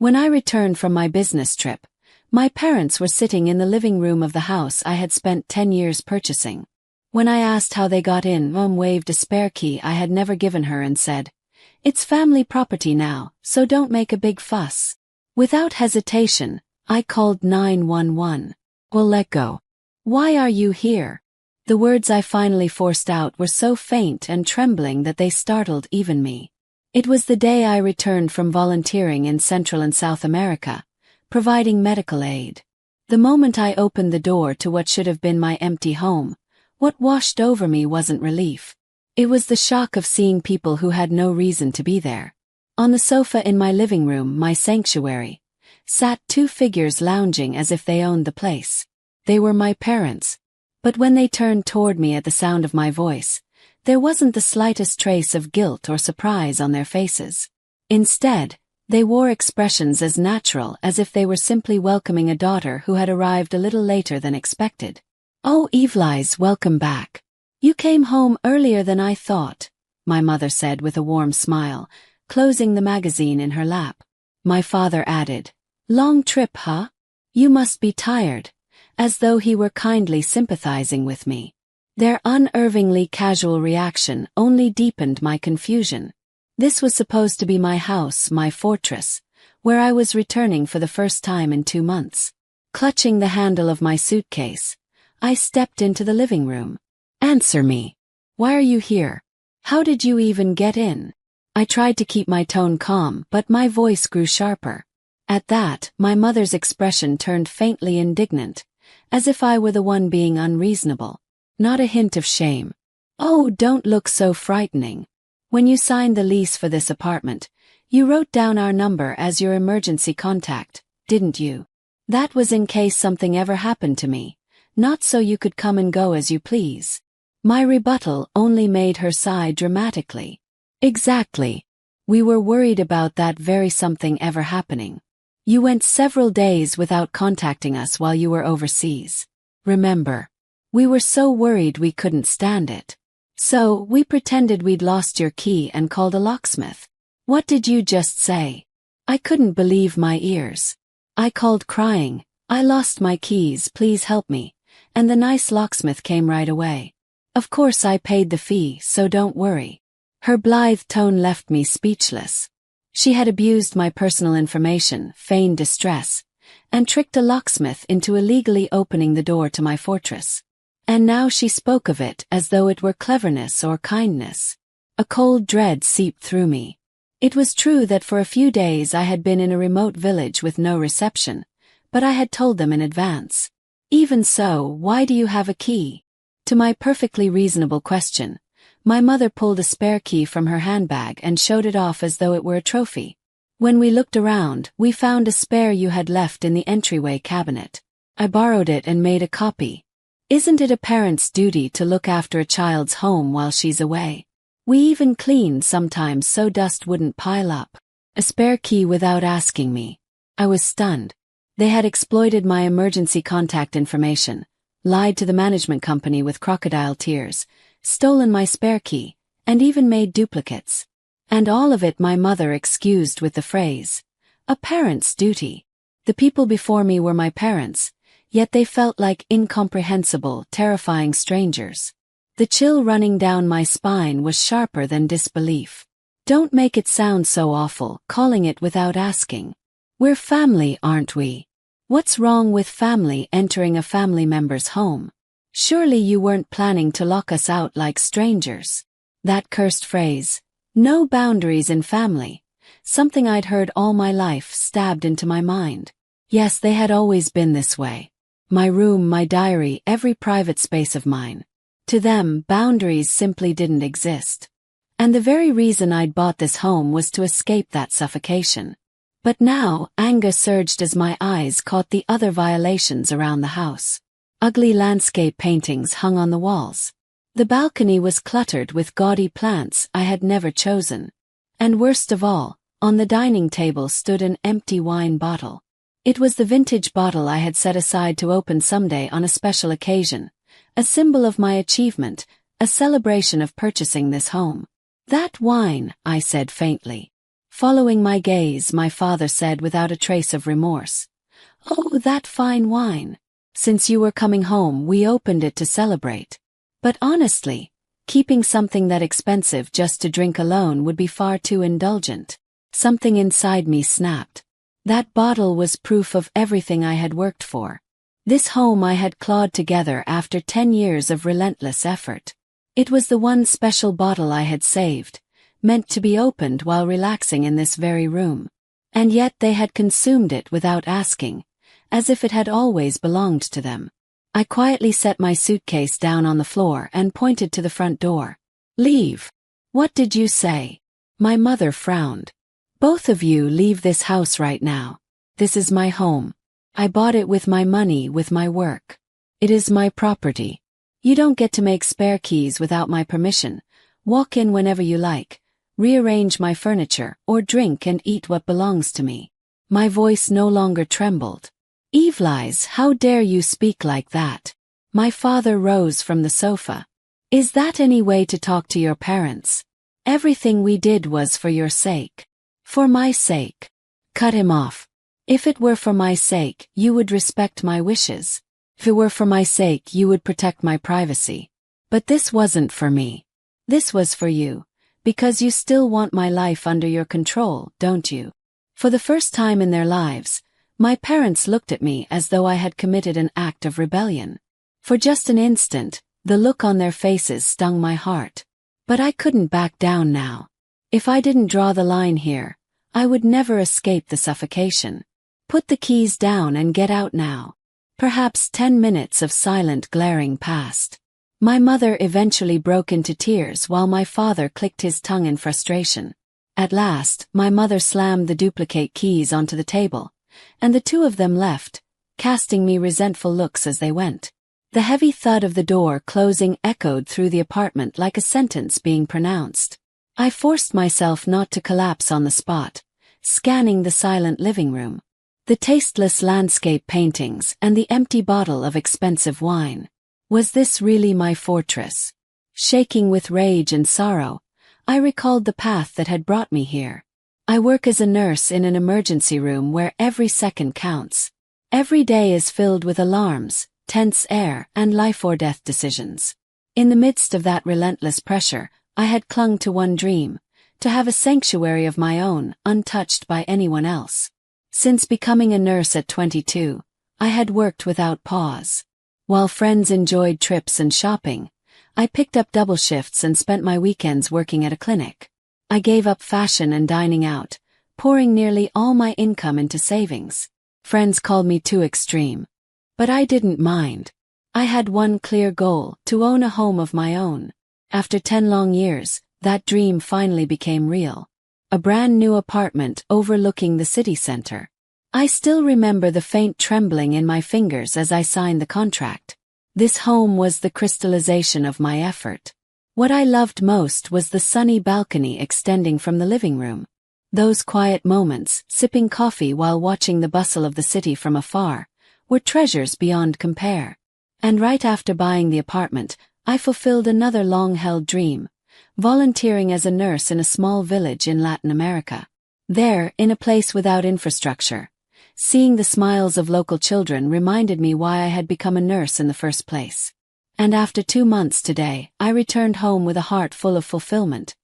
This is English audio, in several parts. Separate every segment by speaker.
Speaker 1: When I returned from my business trip, my parents were sitting in the living room of the house I had spent 10 years purchasing. When I asked how they got in, Mom waved a spare key I had never given her and said, "It's family property now, so don't make a big fuss." Without hesitation, I called 911. "Well, let go. Why are you here?" The words I finally forced out were so faint and trembling that they startled even me. It was the day I returned from volunteering in Central and South America, providing medical aid. The moment I opened the door to what should have been my empty home, what washed over me wasn't relief. It was the shock of seeing people who had no reason to be there. On the sofa in my living room, my sanctuary, sat two figures lounging as if they owned the place. They were my parents. But when they turned toward me at the sound of my voice, there wasn't the slightest trace of guilt or surprise on their faces. Instead, they wore expressions as natural as if they were simply welcoming a daughter who had arrived a little later than expected. "Oh, Evelise, welcome back. You came home earlier than I thought," my mother said with a warm smile, closing the magazine in her lap. My father added, "Long trip, huh? You must be tired," as though he were kindly sympathizing with me. Their unervingly casual reaction only deepened my confusion. This was supposed to be my house, my fortress, where I was returning for the first time in 2 months. Clutching the handle of my suitcase, I stepped into the living room. "Answer me. Why are you here? How did you even get in?" I tried to keep my tone calm, but my voice grew sharper. At that, my mother's expression turned faintly indignant, as if I were the one being unreasonable. Not a hint of shame. "Oh, don't look so frightening. When you signed the lease for this apartment, you wrote down our number as your emergency contact, didn't you? That was in case something ever happened to me, not so you could come and go as you please." My rebuttal only made her sigh dramatically. "Exactly. We were worried about that very something ever happening. You went several days without contacting us while you were overseas. Remember? We were so worried we couldn't stand it. So, we pretended we'd lost your key and called a locksmith." "What did you just say?" I couldn't believe my ears. I called crying, "I lost my keys, please help me," and the nice locksmith came right away. "Of course I paid the fee, so don't worry." Her blithe tone left me speechless. She had abused my personal information, feigned distress, and tricked a locksmith into illegally opening the door to my fortress. And now she spoke of it as though it were cleverness or kindness. A cold dread seeped through me. It was true that for a few days I had been in a remote village with no reception, but I had told them in advance. Even so, why do you have a key? To my perfectly reasonable question, my mother pulled a spare key from her handbag and showed it off as though it were a trophy. "When we looked around, we found a spare you had left in the entryway cabinet. I borrowed it and made a copy. Isn't it a parent's duty to look after a child's home while she's away? We even cleaned sometimes so dust wouldn't pile up." A spare key without asking me. I was stunned. They had exploited my emergency contact information, lied to the management company with crocodile tears, stolen my spare key, and even made duplicates. And all of it my mother excused with the phrase, "A parent's duty." The people before me were my parents, yet they felt like incomprehensible, terrifying strangers. The chill running down my spine was sharper than disbelief. "Don't make it sound so awful, calling it without asking. We're family, aren't we? What's wrong with family entering a family member's home? Surely you weren't planning to lock us out like strangers." That cursed phrase, "no boundaries in family," something I'd heard all my life, stabbed into my mind. Yes, they had always been this way. My room, my diary, every private space of mine. To them, boundaries simply didn't exist. And the very reason I'd bought this home was to escape that suffocation. But now, anger surged as my eyes caught the other violations around the house. Ugly landscape paintings hung on the walls. The balcony was cluttered with gaudy plants I had never chosen. And worst of all, on the dining table stood an empty wine bottle. It was the vintage bottle I had set aside to open someday on a special occasion, a symbol of my achievement, a celebration of purchasing this home. "That wine," I said faintly. Following my gaze, my father said without a trace of remorse, "Oh, that fine wine. Since you were coming home, we opened it to celebrate. But honestly, keeping something that expensive just to drink alone would be far too indulgent." Something inside me snapped. That bottle was proof of everything I had worked for. This home I had clawed together after 10 years of relentless effort. It was the one special bottle I had saved, meant to be opened while relaxing in this very room. And yet they had consumed it without asking, as if it had always belonged to them. I quietly set my suitcase down on the floor and pointed to the front door. "Leave." "What did you say?" My mother frowned. "Both of you leave this house right now. This is my home. I bought it with my money, with my work. It is my property. You don't get to make spare keys without my permission, walk in whenever you like, rearrange my furniture, or drink and eat what belongs to me." My voice no longer trembled. "Evelise, how dare you speak like that?" My father rose from the sofa. "Is that any way to talk to your parents? Everything we did was for your sake." "For my sake." Cut him off. "If it were for my sake, you would respect my wishes. If it were for my sake, you would protect my privacy. But this wasn't for me. This was for you, because you still want my life under your control, don't you?" For the first time in their lives, my parents looked at me as though I had committed an act of rebellion. For just an instant, the look on their faces stung my heart. But I couldn't back down now. If I didn't draw the line here, I would never escape the suffocation. "Put the keys down and get out now." Perhaps 10 minutes of silent glaring passed. My mother eventually broke into tears while my father clicked his tongue in frustration. At last, my mother slammed the duplicate keys onto the table, and the two of them left, casting me resentful looks as they went. The heavy thud of the door closing echoed through the apartment like a sentence being pronounced. I forced myself not to collapse on the spot, scanning the silent living room, the tasteless landscape paintings, and the empty bottle of expensive wine. Was this really my fortress? Shaking with rage and sorrow, I recalled the path that had brought me here. I work as a nurse in an emergency room where every second counts. Every day is filled with alarms, tense air, and life-or-death decisions. In the midst of that relentless pressure, I had clung to one dream, to have a sanctuary of my own, untouched by anyone else. Since becoming a nurse at 22, I had worked without pause. While friends enjoyed trips and shopping, I picked up double shifts and spent my weekends working at a clinic. I gave up fashion and dining out, pouring nearly all my income into savings. Friends called me too extreme. But I didn't mind. I had one clear goal: to own a home of my own. After 10 long years, that dream finally became real. A brand new apartment overlooking the city center. I still remember the faint trembling in my fingers as I signed the contract. This home was the crystallization of my effort. What I loved most was the sunny balcony extending from the living room. Those quiet moments, sipping coffee while watching the bustle of the city from afar, were treasures beyond compare. And right after buying the apartment, I fulfilled another long-held dream, volunteering as a nurse in a small village in Latin America. There, in a place without infrastructure, seeing the smiles of local children reminded me why I had become a nurse in the first place. And after 2 months today, I returned home with a heart full of fulfillment,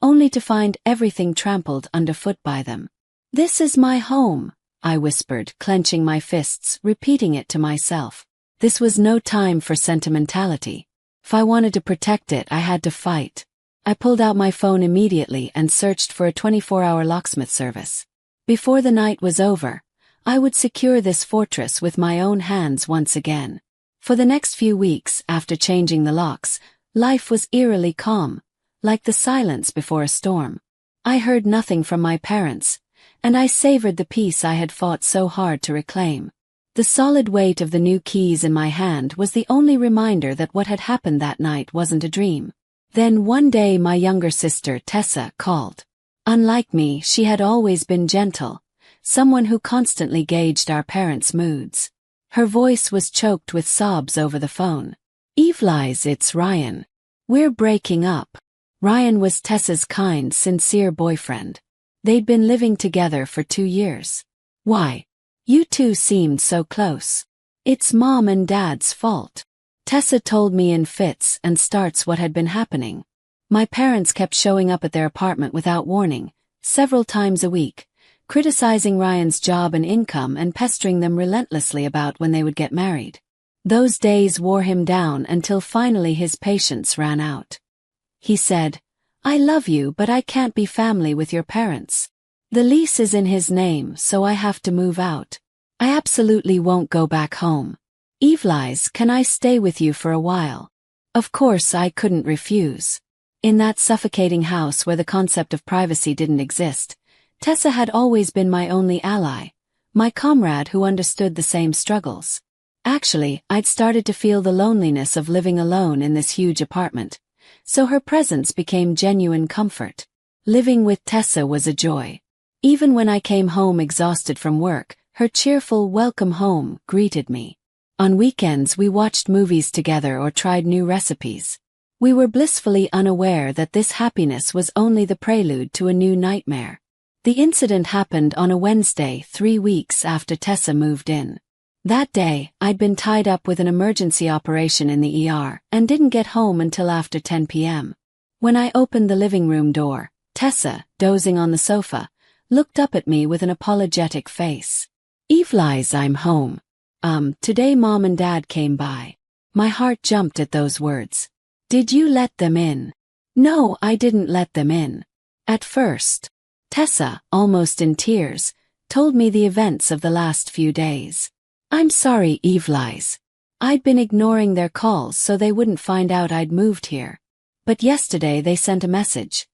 Speaker 1: only to find everything trampled underfoot by them. "This is my home," I whispered, clenching my fists, repeating it to myself. This was no time for sentimentality. If I wanted to protect it, I had to fight. I pulled out my phone immediately and searched for a 24-hour locksmith service. Before the night was over, I would secure this fortress with my own hands once again. For the next few weeks after changing the locks, life was eerily calm, like the silence before a storm. I heard nothing from my parents, and I savored the peace I had fought so hard to reclaim. The solid weight of the new keys in my hand was the only reminder that what had happened that night wasn't a dream. Then one day my younger sister, Tessa, called. Unlike me, she had always been gentle, someone who constantly gauged our parents' moods. Her voice was choked with sobs over the phone. "Evelise, it's Ryan. We're breaking up." Ryan was Tessa's kind, sincere boyfriend. They'd been living together for 2 years. Why? You two seemed so close. It's Mom and Dad's fault. Tessa told me in fits and starts what had been happening. My parents kept showing up at their apartment without warning, several times a week, criticizing Ryan's job and income and pestering them relentlessly about when they would get married. Those days wore him down until finally his patience ran out. He said, "I love you, but I can't be family with your parents. The lease is in his name, so I have to move out. I absolutely won't go back home. Evelise, can I stay with you for a while?" Of course I couldn't refuse. In that suffocating house where the concept of privacy didn't exist, Tessa had always been my only ally, my comrade who understood the same struggles. Actually, I'd started to feel the loneliness of living alone in this huge apartment, so her presence became genuine comfort. Living with Tessa was a joy. Even when I came home exhausted from work, her cheerful welcome home greeted me. On weekends we watched movies together or tried new recipes. We were blissfully unaware that this happiness was only the prelude to a new nightmare. The incident happened on a Wednesday 3 weeks after Tessa moved in. That day, I'd been tied up with an emergency operation in the ER and didn't get home until after 10 p.m. When I opened the living room door, Tessa, dozing on the sofa, looked up at me with an apologetic face. "Evelise, I'm home. Today Mom and Dad came by." My heart jumped at those words. "Did you let them in?" "No, I didn't let them in. At first." Tessa, almost in tears, told me the events of the last few days. "I'm sorry, Evelise. I'd been ignoring their calls so they wouldn't find out I'd moved here. But yesterday they sent a message.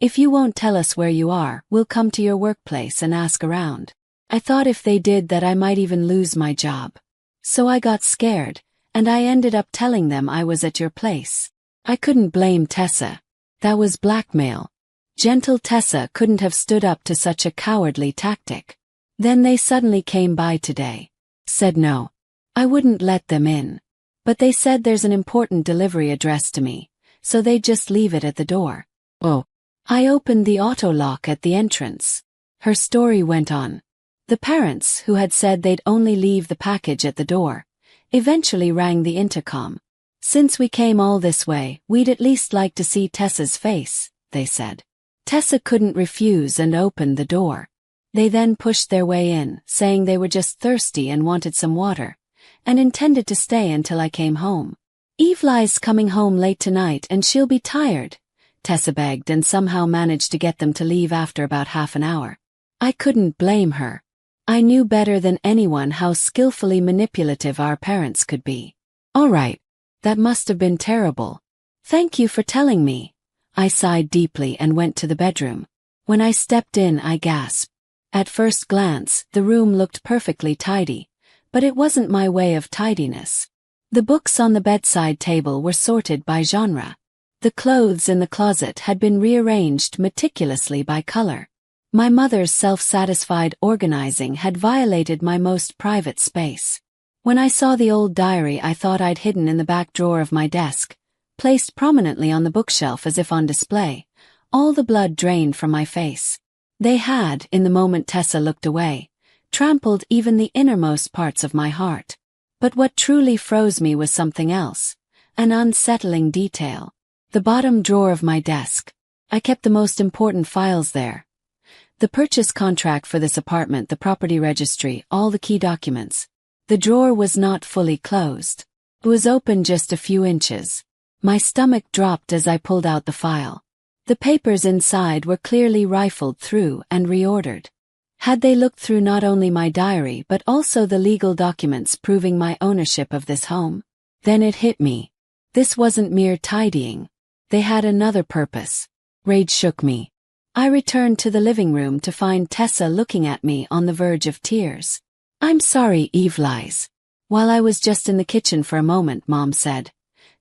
Speaker 1: If you won't tell us where you are, we'll come to your workplace and ask around. I thought if they did that I might even lose my job. So I got scared, and I ended up telling them I was at your place." I couldn't blame Tessa. That was blackmail. Gentle Tessa couldn't have stood up to such a cowardly tactic. "Then they suddenly came by today." Said no. I wouldn't let them in. But they said there's an important delivery addressed to me, so they'd just leave it at the door. "Oh." I opened the auto lock at the entrance. Her story went on. The parents, who had said they'd only leave the package at the door, eventually rang the intercom. "Since we came all this way, we'd at least like to see Tessa's face," they said. Tessa couldn't refuse and opened the door. They then pushed their way in, saying they were just thirsty and wanted some water, and intended to stay until I came home. "Evelise coming home late tonight and she'll be tired," Tessa begged and somehow managed to get them to leave after about half an hour. I couldn't blame her. I knew better than anyone how skillfully manipulative our parents could be. "All right. That must have been terrible. Thank you for telling me." I sighed deeply and went to the bedroom. When I stepped in, I gasped. At first glance, the room looked perfectly tidy, but it wasn't my way of tidiness. The books on the bedside table were sorted by genre. The clothes in the closet had been rearranged meticulously by color. My mother's self-satisfied organizing had violated my most private space. When I saw the old diary I thought I'd hidden in the back drawer of my desk, placed prominently on the bookshelf as if on display, all the blood drained from my face. They had, in the moment Tessa looked away, trampled even the innermost parts of my heart. But what truly froze me was something else, an unsettling detail. The bottom drawer of my desk. I kept the most important files there. The purchase contract for this apartment, the property registry, all the key documents. The drawer was not fully closed. It was open just a few inches. My stomach dropped as I pulled out the file. The papers inside were clearly rifled through and reordered. Had they looked through not only my diary but also the legal documents proving my ownership of this home? Then it hit me. This wasn't mere tidying. They had another purpose. Rage shook me. I returned to the living room to find Tessa looking at me on the verge of tears. "I'm sorry, Evelise." While I was just in the kitchen for a moment, Mom said,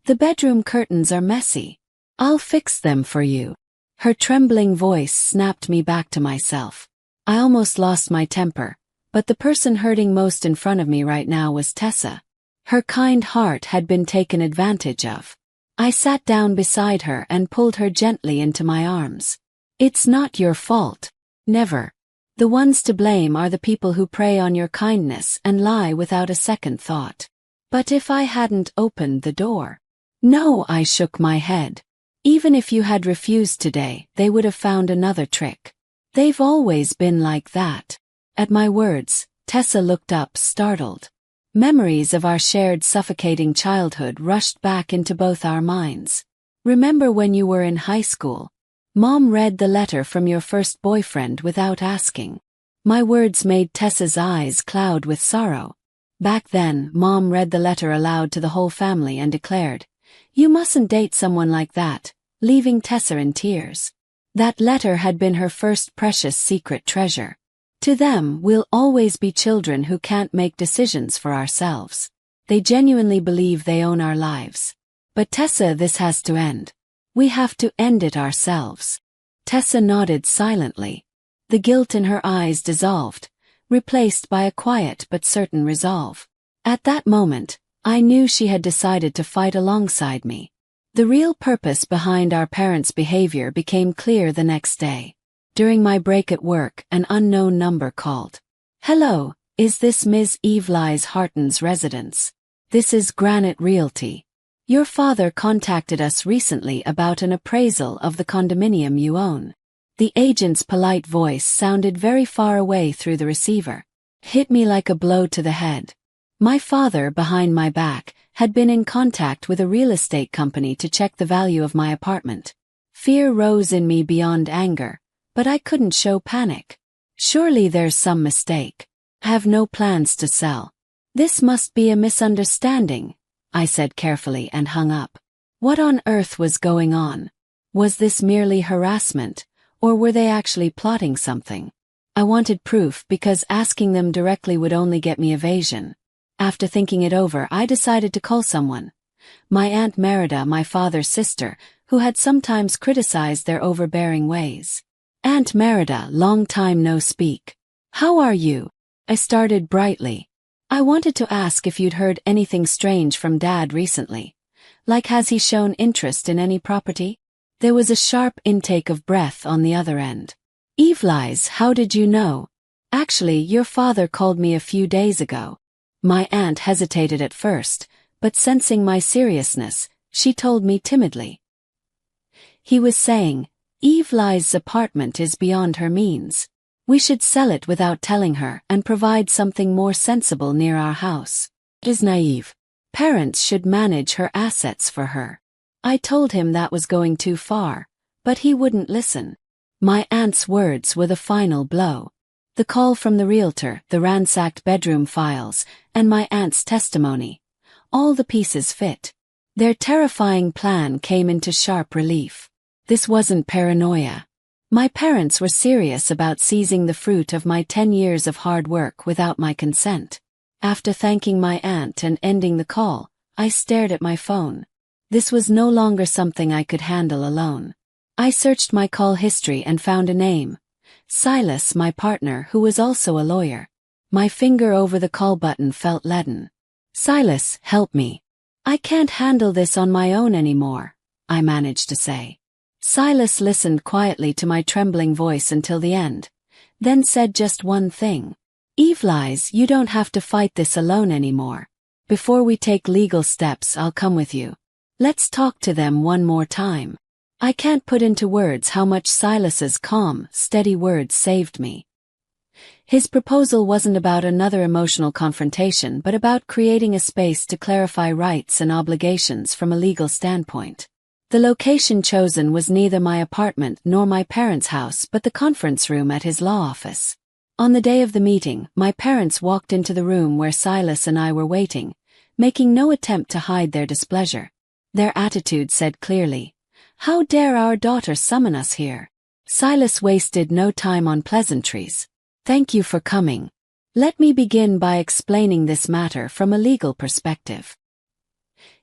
Speaker 1: "The bedroom curtains are messy. I'll fix them for you." Her trembling voice snapped me back to myself. I almost lost my temper, but the person hurting most in front of me right now was Tessa. Her kind heart had been taken advantage of. I sat down beside her and pulled her gently into my arms. "It's not your fault." Never. The ones to blame are the people who prey on your kindness and lie without a second thought. But if I hadn't opened the door? No, I shook my head. Even if you had refused today, they would have found another trick. They've always been like that. At my words, Tessa looked up, startled. Memories of our shared suffocating childhood rushed back into both our minds. Remember when you were in high school? Mom read the letter from your first boyfriend without asking. My words made Tessa's eyes cloud with sorrow. Back then, Mom read the letter aloud to the whole family and declared, "You mustn't date someone like that," leaving Tessa in tears. That letter had been her first precious secret treasure. To them, we'll always be children who can't make decisions for ourselves. They genuinely believe they own our lives. But Tessa, this has to end. We have to end it ourselves. Tessa nodded silently. The guilt in her eyes dissolved, replaced by a quiet but certain resolve. At that moment, I knew she had decided to fight alongside me. The real purpose behind our parents' behavior became clear the next day. During my break at work, an unknown number called. "Hello, is this Ms. Eve-Lise Harton's residence? This is Granite Realty. Your father contacted us recently about an appraisal of the condominium you own." The agent's polite voice sounded very far away through the receiver. Hit me like a blow to the head. My father, behind my back, had been in contact with a real estate company to check the value of my apartment. Fear rose in me beyond anger, but I couldn't show panic. Surely there's some mistake. I have no plans to sell. This must be a misunderstanding, I said carefully and hung up. What on earth was going on? Was this merely harassment, or were they actually plotting something? I wanted proof because asking them directly would only get me evasion. After thinking it over, I decided to call someone. My Aunt Merida, my father's sister, who had sometimes criticized their overbearing ways. "Aunt Merida, long time no speak. How are you?" I started brightly. "I wanted to ask if you'd heard anything strange from Dad recently. Like, has he shown interest in any property?" There was a sharp intake of breath on the other end. "Eve-Lise, how did you know?" "Actually, your father called me a few days ago." My aunt hesitated at first, but sensing my seriousness, she told me timidly. "He was saying, Eve-Lise's apartment is beyond her means. We should sell it without telling her and provide something more sensible near our house. It is naive. Parents should manage her assets for her." I told him that was going too far, but he wouldn't listen. My aunt's words were the final blow. The call from the realtor, the ransacked bedroom files, and my aunt's testimony. All the pieces fit. Their terrifying plan came into sharp relief. This wasn't paranoia. My parents were serious about seizing the fruit of my 10 years of hard work without my consent. After thanking my aunt and ending the call, I stared at my phone. This was no longer something I could handle alone. I searched my call history and found a name. Silas, my partner, who was also a lawyer. My finger over the call button felt leaden. "Silas, help me. I can't handle this on my own anymore," I managed to say. Silas listened quietly to my trembling voice until the end, then said just one thing. "Eve-Lise, you don't have to fight this alone anymore. Before we take legal steps, I'll come with you. Let's talk to them one more time." I can't put into words how much Silas's calm, steady words saved me. His proposal wasn't about another emotional confrontation but about creating a space to clarify rights and obligations from a legal standpoint. The location chosen was neither my apartment nor my parents' house but the conference room at his law office. On the day of the meeting, my parents walked into the room where Silas and I were waiting, making no attempt to hide their displeasure. Their attitude said clearly, "How dare our daughter summon us here?" Silas wasted no time on pleasantries. "Thank you for coming. Let me begin by explaining this matter from a legal perspective."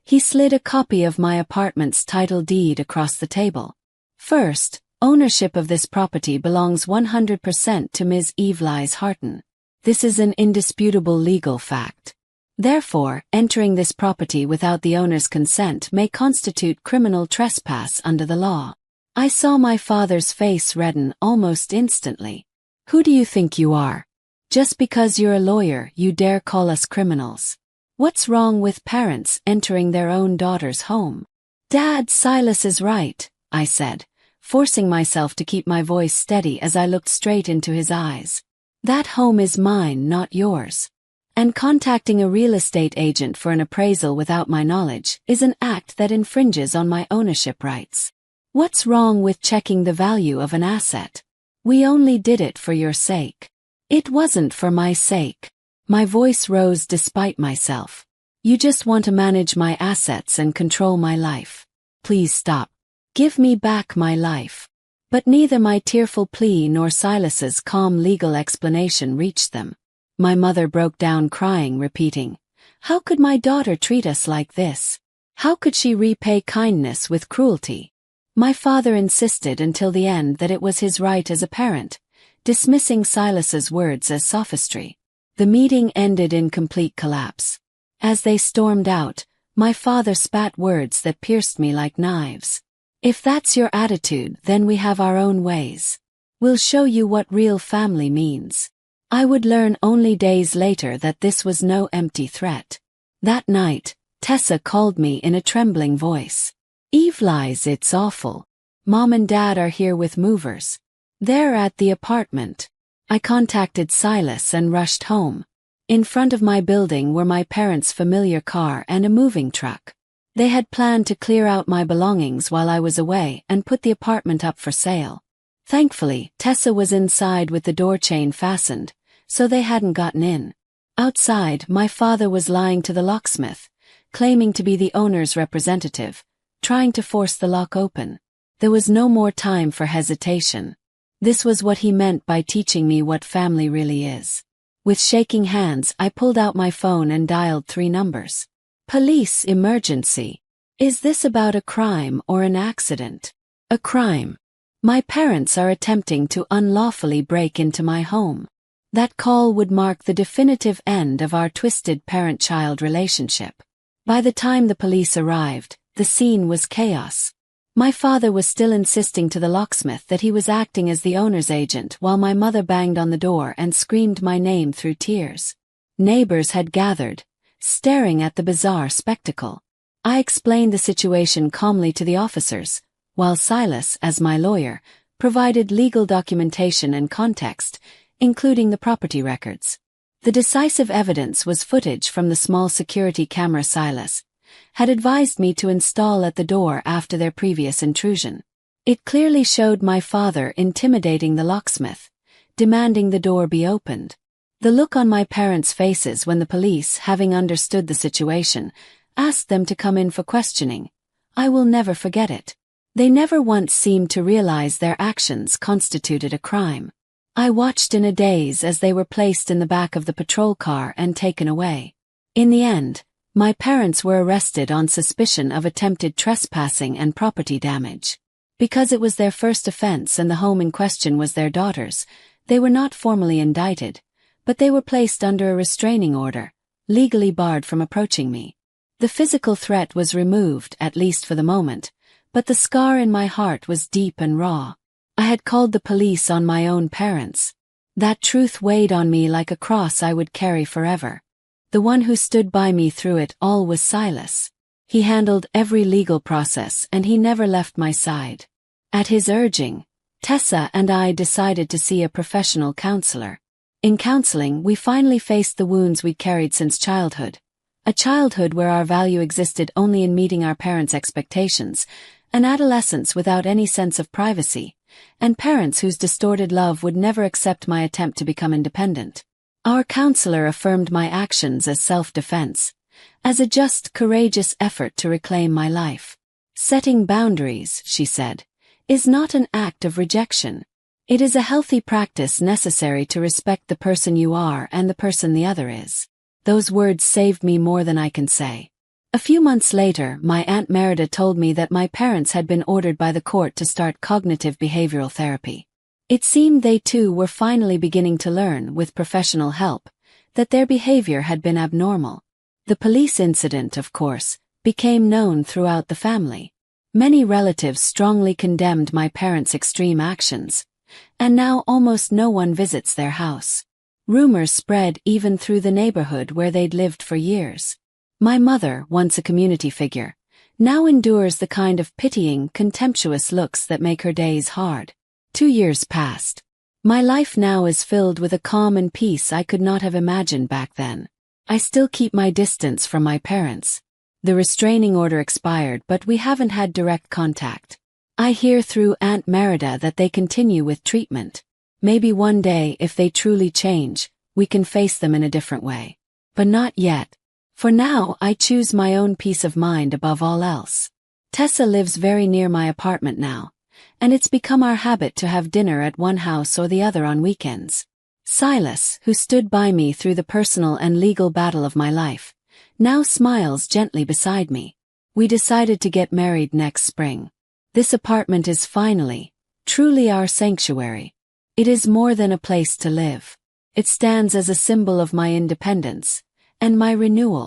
Speaker 1: He slid a copy of my apartment's title deed across the table. "First, ownership of this property belongs 100% to Ms. Eve-Lise Harton. This is an indisputable legal fact. Therefore, entering this property without the owner's consent may constitute criminal trespass under the law." I saw my father's face redden almost instantly. Who do you think you are? Just because you're a lawyer, you dare call us criminals? What's wrong with parents entering their own daughter's home? Dad, Silas is right, I said, forcing myself to keep my voice steady as I looked straight into his eyes. That home is mine, not yours. And contacting a real estate agent for an appraisal without my knowledge is an act that infringes on my ownership rights. What's wrong with checking the value of an asset? We only did it for your sake. It wasn't for my sake. My voice rose despite myself. You just want to manage my assets and control my life. Please stop. Give me back my life. But neither my tearful plea nor Silas's calm legal explanation reached them. My mother broke down crying, repeating, "How could my daughter treat us like this? How could she repay kindness with cruelty?" My father insisted until the end that it was his right as a parent, dismissing Silas's words as sophistry. The meeting ended in complete collapse. As they stormed out, my father spat words that pierced me like knives. "If that's your attitude, then we have our own ways. We'll show you what real family means." I would learn only days later that this was no empty threat. That night, Tessa called me in a trembling voice. "Eve lies, it's awful. Mom and Dad are here with movers. They're at the apartment." I contacted Silas and rushed home. In front of my building were my parents' familiar car and a moving truck. They had planned to clear out my belongings while I was away and put the apartment up for sale. Thankfully, Tessa was inside with the door chain fastened, so they hadn't gotten in. Outside, my father was lying to the locksmith, claiming to be the owner's representative, trying to force the lock open. There was no more time for hesitation. This was what he meant by teaching me what family really is. With shaking hands, I pulled out my phone and dialed 3 numbers. "Police emergency. Is this about a crime or an accident?" "A crime. My parents are attempting to unlawfully break into my home." That call would mark the definitive end of our twisted parent-child relationship. By the time the police arrived, the scene was chaos. My father was still insisting to the locksmith that he was acting as the owner's agent while my mother banged on the door and screamed my name through tears. Neighbors had gathered, staring at the bizarre spectacle. I explained the situation calmly to the officers, while Silas, as my lawyer, provided legal documentation and context, including the property records. The decisive evidence was footage from the small security camera Silas had advised me to install at the door after their previous intrusion. It clearly showed my father intimidating the locksmith, demanding the door be opened. The look on my parents' faces when the police, having understood the situation, asked them to come in for questioning. I will never forget it. They never once seemed to realize their actions constituted a crime. I watched in a daze as they were placed in the back of the patrol car and taken away. In the end, my parents were arrested on suspicion of attempted trespassing and property damage. Because it was their first offense and the home in question was their daughter's, they were not formally indicted, but they were placed under a restraining order, legally barred from approaching me. The physical threat was removed, at least for the moment, but the scar in my heart was deep and raw. I had called the police on my own parents. That truth weighed on me like a cross I would carry forever. The one who stood by me through it all was Silas. He handled every legal process and he never left my side. At his urging, Tessa and I decided to see a professional counselor. In counseling, we finally faced the wounds we'd carried since childhood. A childhood where our value existed only in meeting our parents' expectations, an adolescence without any sense of privacy, and parents whose distorted love would never accept my attempt to become independent. Our counselor affirmed my actions as self-defense, as a just, courageous effort to reclaim my life. Setting boundaries, she said, is not an act of rejection. It is a healthy practice necessary to respect the person you are and the person the other is. Those words saved me more than I can say. A few months later, my Aunt Merida told me that my parents had been ordered by the court to start cognitive behavioral therapy. It seemed they too were finally beginning to learn, with professional help, that their behavior had been abnormal. The police incident, of course, became known throughout the family. Many relatives strongly condemned my parents' extreme actions, and now almost no one visits their house. Rumors spread even through the neighborhood where they'd lived for years. My mother, once a community figure, now endures the kind of pitying, contemptuous looks that make her days hard. 2 years passed. My life now is filled with a calm and peace I could not have imagined back then. I still keep my distance from my parents. The restraining order expired, but we haven't had direct contact. I hear through Aunt Merida that they continue with treatment. Maybe one day, if they truly change, we can face them in a different way. But not yet. For now, I choose my own peace of mind above all else. Tessa lives very near my apartment now, and it's become our habit to have dinner at one house or the other on weekends. Silas, who stood by me through the personal and legal battle of my life, now smiles gently beside me. We decided to get married next spring. This apartment is finally, truly our sanctuary. It is more than a place to live. It stands as a symbol of my independence and my renewal.